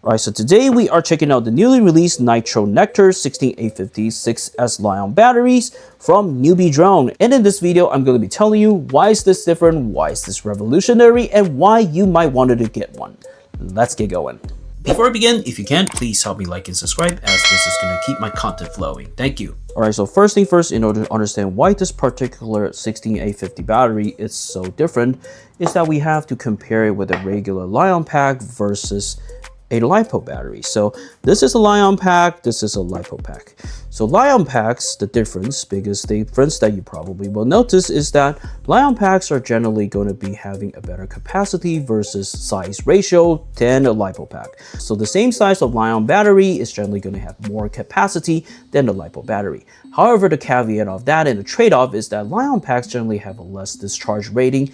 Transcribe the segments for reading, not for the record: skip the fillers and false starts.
Alright, so today we are checking out the newly released Nitro Nectar 16850 6S Li-ion batteries from Newbie Drone. And in this video, I'm going to be telling you why is this different, why is this revolutionary, and why you might want to get one. Let's get going. Before I begin, if you can, please help me like and subscribe, as this is going to keep my content flowing. Thank you. Alright, so first thing first, in order to understand why this particular 16850 battery is so different, is that we have to compare it with a regular Li-ion pack versus a LiPo battery. So this is a Li-ion pack, this is a LiPo pack. So Li-ion packs, the biggest difference that you probably will notice is that Li-ion packs are generally going to be having a better capacity versus size ratio than a LiPo pack. So the same size of Li-ion battery is generally going to have more capacity than the LiPo battery. However, the caveat of that and the trade-off is that Li-ion packs generally have a less discharge rating,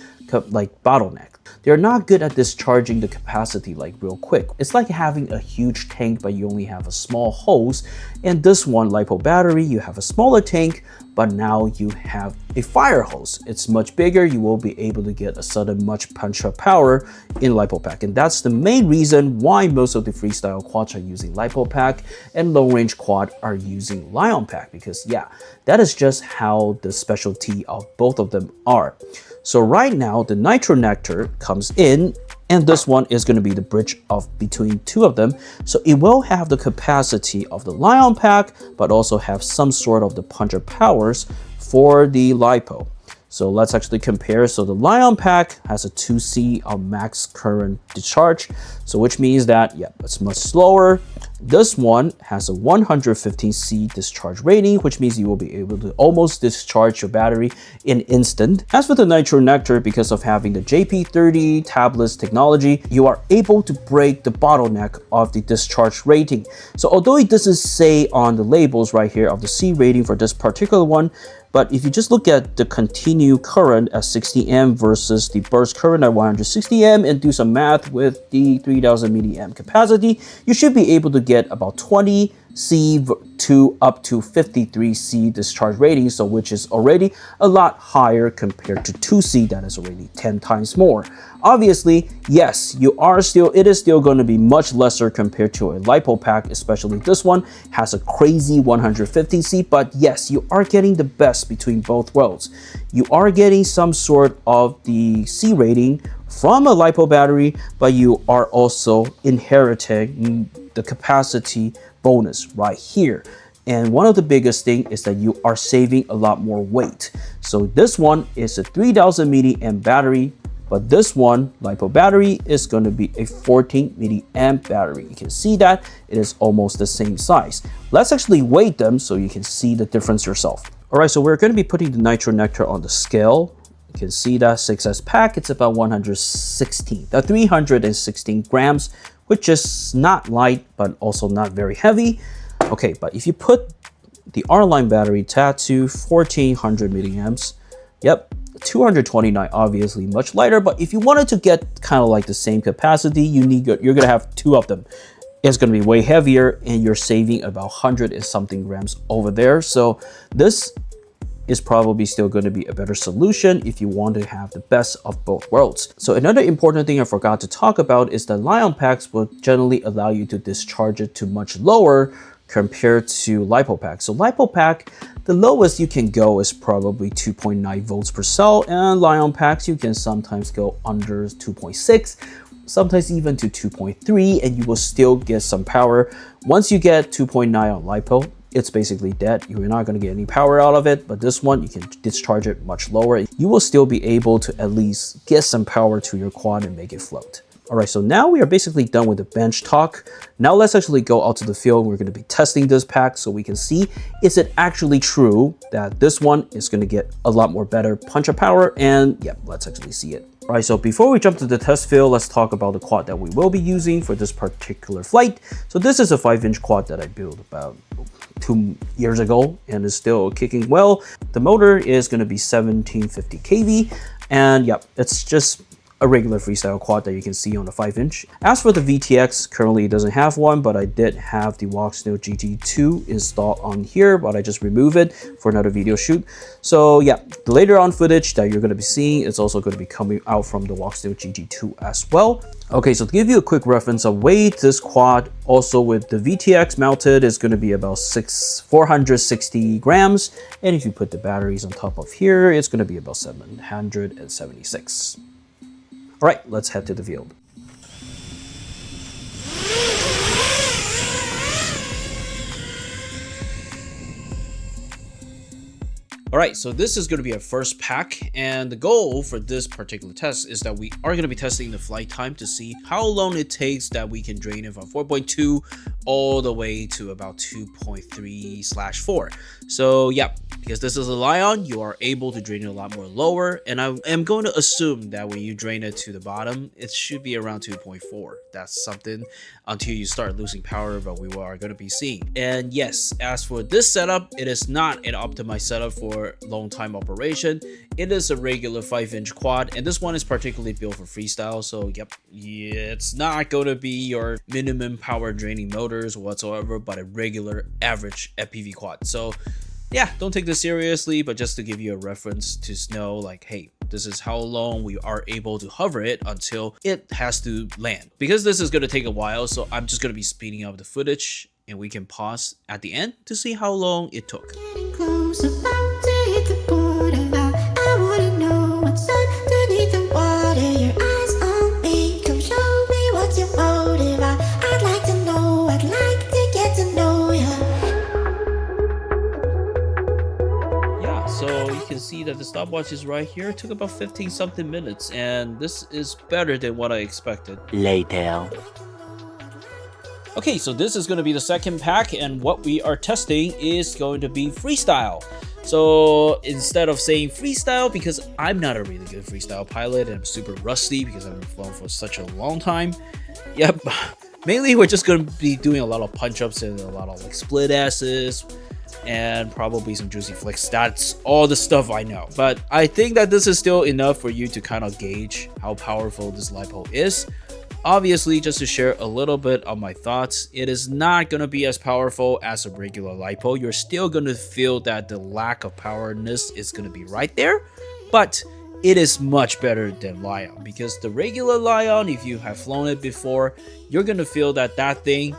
like bottleneck. They're not good at discharging the capacity like real quick. It's like having a huge tank, but you only have a small hose. And this one, LiPo battery, you have a smaller tank, but now you have a fire hose. It's much bigger. You will be able to get a sudden much punch-up power in LiPo pack. And that's the main reason why most of the freestyle quads are using LiPo pack and long-range quad are using Li-ion pack, because yeah, that is just how the specialty of both of them are. So right now, the Nitro Nectar comes in, and this one is going to be the bridge between two of them. So it will have the capacity of the Li-ion pack, but also have some sort of the punch-up powers for the LiPo. So let's actually compare. So the Li-ion pack has a 2C of max current discharge, so which means that, yeah, it's much slower. This one has a 115C discharge rating, which means you will be able to almost discharge your battery in instant. As for the Nitro Nectar, because of having the JP30 tabless technology, you are able to break the bottleneck of the discharge rating. So although it doesn't say on the labels right here of the C rating for this particular one, but if you just look at the continued current at 60 amp versus the burst current at 160 amp and do some math with the 3000 milliamp capacity, you should be able to get about 20 C to up to 53 C discharge rating, so which is already a lot higher compared to 2C, that is already 10 times more. Obviously, yes, it is still going to be much lesser compared to a LiPo pack, especially this one has a crazy 150 C, but yes, you are getting the best between both worlds. You are getting some sort of the C rating from a LiPo battery, but you are also inheriting the capacity bonus right here. And one of the biggest thing is that you are saving a lot more weight. So this one is a 3000 milliamp battery, but this one, LiPo battery, is going to be a 14 milliamp battery. You can see that it is almost the same size. Let's actually weight them so you can see the difference yourself. All right, so we're going to be putting the Nitro Nectar on the scale. You can see that 6S pack, it's about 316 grams, which is not light, but also not very heavy. Okay, but if you put the R-Line battery to 1400 milliamps, yep, 229, obviously much lighter, but if you wanted to get kind of like the same capacity, you're gonna have two of them. It's gonna be way heavier, and you're saving about 100 and something grams over there. So this is probably still going to be a better solution if you want to have the best of both worlds. So another important thing I forgot to talk about is that Li-ion packs will generally allow you to discharge it to much lower compared to LiPo pack. So LiPo pack, the lowest you can go is probably 2.9 volts per cell, and Li-ion packs you can sometimes go under 2.6, sometimes even to 2.3, and you will still get some power. Once you get 2.9 on LiPo, it's basically dead. You're not going to get any power out of it, but this one, you can discharge it much lower. You will still be able to at least get some power to your quad and make it float. All right, so now we are basically done with the bench talk. Now let's actually go out to the field. We're going to be testing this pack so we can see, is it actually true that this one is going to get a lot more better punch-up power? And yeah, let's actually see it. All right, so before we jump to the test field, let's talk about the quad that we will be using for this particular flight. So this is a 5-inch quad that I built about 2 years ago and is still kicking well. The motor is going to be 1750 kV, and yeah, it's just a regular freestyle quad that you can see on the 5-inch. As for the VTX, currently it doesn't have one, but I did have the Walksnail GT2 installed on here, but I just removed it for another video shoot. So yeah, the later on footage that you're going to be seeing is also going to be coming out from the Walksnail GT2 as well. Okay, so to give you a quick reference of weight, this quad also with the VTX mounted is going to be about 460 grams, and if you put the batteries on top of here, it's going to be about 776. All right, let's head to the field. All right, so this is going to be our first pack, and the goal for this particular test is that we are going to be testing the flight time to see how long it takes that we can drain it from 4.2 all the way to about 2.3/4. So yeah, because this is a Lion, you are able to drain it a lot more lower, and I am going to assume that when you drain it to the bottom, it should be around 2.4. That's something until you start losing power, but we are going to be seeing. And yes, as for this setup, it is not an optimized setup for long time operation. It is a regular 5-inch quad, and this one is particularly built for freestyle. So yep, it's not going to be your minimum power draining motors whatsoever, but a regular average FPV quad. So yeah, don't take this seriously, but just to give you a reference to know like, hey, this is how long we are able to hover it until it has to land. Because this is going to take a while, so I'm just going to be speeding up the footage, and we can pause at the end to see how long it took. So you can see that the stopwatch is right here. It took about 15 something minutes, and this is better than what I expected. Later. Okay, so this is going to be the second pack, and what we are testing is going to be freestyle. So instead of saying freestyle, because I'm not a really good freestyle pilot and I'm super rusty because I've been flown for such a long time. Yep, mainly we're just going to be doing a lot of punch-ups and a lot of like split S's and probably some juicy flicks. That's all the stuff I know, but I think that this is still enough for you to kind of gauge how powerful this LiPo is. Obviously, just to share a little bit of my thoughts, it is not going to be as powerful as a regular LiPo. You're still going to feel that the lack of powerness is going to be right there, but it is much better than Lion, because the regular Lion, if you have flown it before, you're going to feel that that thing,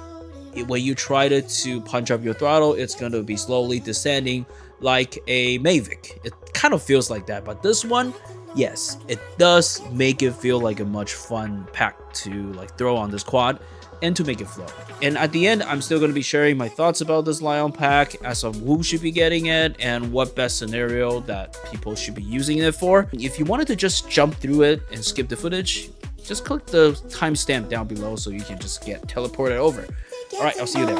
when you try to punch up your throttle, it's going to be slowly descending like a Mavic. It kind of feels like that, but this one, yes, it does make it feel like a much fun pack to like throw on this quad and to make it flow. And at the end, I'm still going to be sharing my thoughts about this Lion pack as of who should be getting it and what best scenario that people should be using it for. If you wanted to just jump through it and skip the footage, just click the timestamp down below so you can just get teleported over. All right, I'll see you there.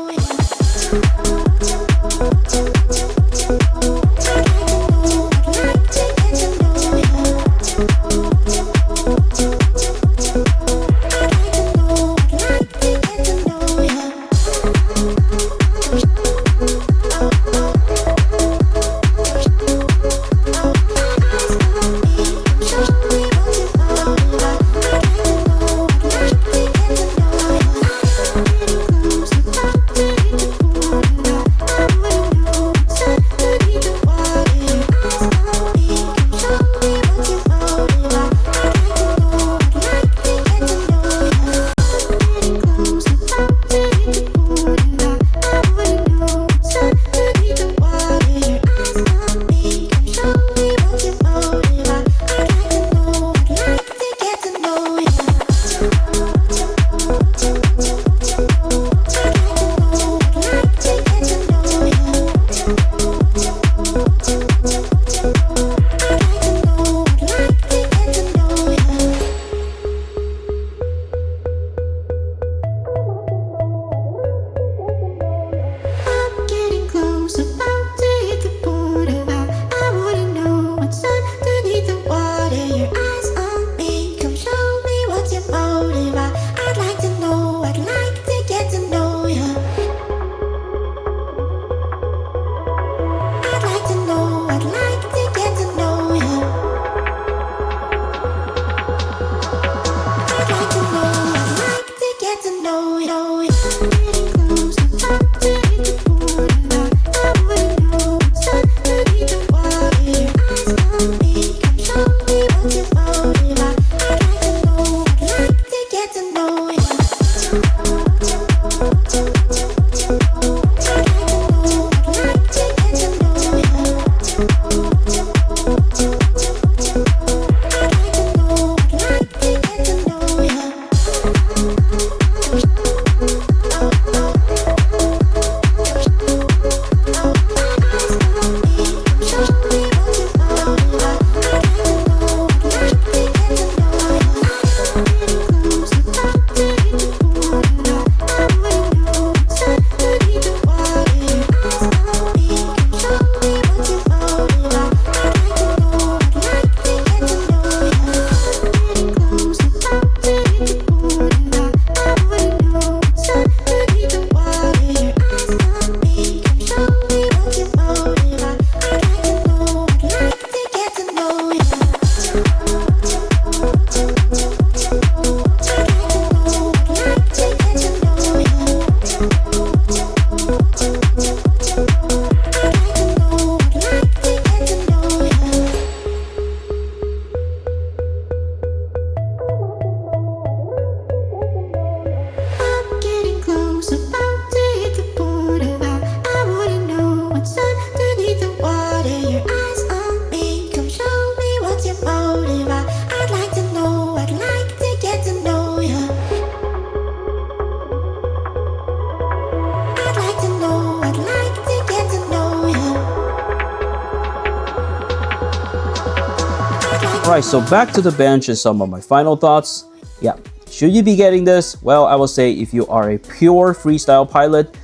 Alright, so back to the bench and some of my final thoughts. Yeah, should you be getting this? Well, I will say if you are a pure freestyle pilot,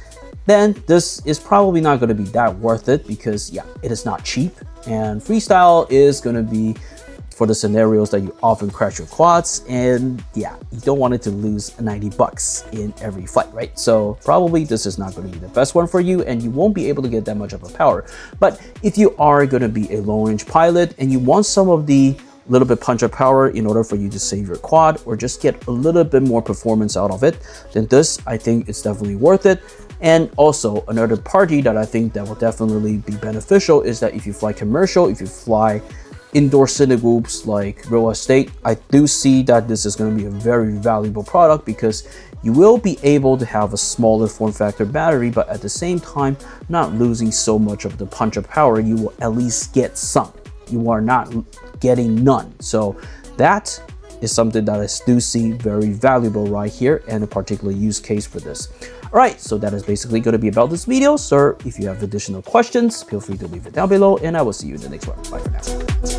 then this is probably not going to be that worth it because yeah, it is not cheap. And freestyle is going to be for the scenarios that you often crash your quads, and yeah, you don't want it to lose $90 in every flight, right? So probably this is not going to be the best one for you, and you won't be able to get that much of a power. But if you are going to be a long-range pilot and you want some of the little bit punch-up power in order for you to save your quad or just get a little bit more performance out of it, then this, I think, is definitely worth it. And also another party that I think that will definitely be beneficial is that if you fly commercial, if you fly indoor scenic groups like real estate, I do see that this is going to be a very valuable product because you will be able to have a smaller form factor battery, but at the same time not losing so much of the punch-up power. You will at least get some. You are not getting none. So that is something that I do see very valuable right here, and a particular use case for this. Alright, so that is basically going to be about this video. So if you have additional questions, feel free to leave it down below, and I will see you in the next one. Bye for now.